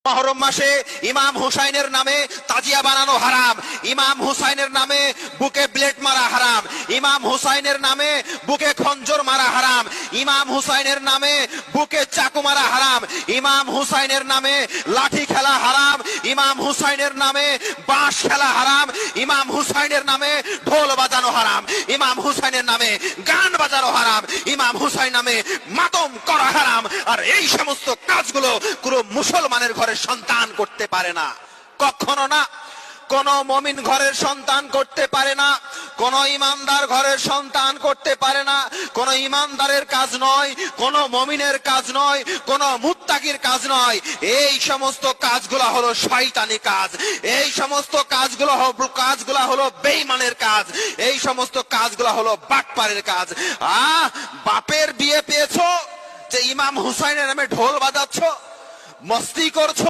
মহরম মাসে ইমাম হুসাইনের নামে তাজিয়া বানানো হারাম, ইমাম হুসাইনের নামে বুকে ব্লেড মারা হারাম, ইমাম হুসাইনের নামে বুকে খঞ্জর মারা হারাম, ইমাম হুসাইনের নামে বুকে চাকু মারা হারাম, ইমাম হুসাইনের নামে লাঠি খেলা হারাম, ইমাম হুসাইনের নামে বাঁশ খেলা হারাম, ইমাম হুসাইনের নামে ঢোল বাজানো হারাম, ইমাম হুসাইনের নামে গান বাজানো হারাম, ইমাম হুসাইন নামে মাতম করা হারাম। আর এই সমস্ত কাজগুলো পুরো মুসলমানের ঘরে সন্তান করতে পারে না, কখনো না। কোন মুমিন ঘরের সন্তান করতে পারে না, কোন ইমানদার ঘরের সন্তান করতে পারে না। কোন ইমানদারের কাজ নয়, কোন মুমিনের কাজ নয়, কোন মুত্তাকির কাজ নয়। এই সমস্ত কাজগুলো হলো শয়তানি কাজ, এই সমস্ত কাজগুলো হলো বেঈমানের কাজ, এই সমস্ত কাজগুলো হলো বাটপারের কাজ। বাপের বিয়ে পেয়েছো যে ইমাম হুসাইনের নামে ঢোল বাজাচ্ছ, মস্তি করছো।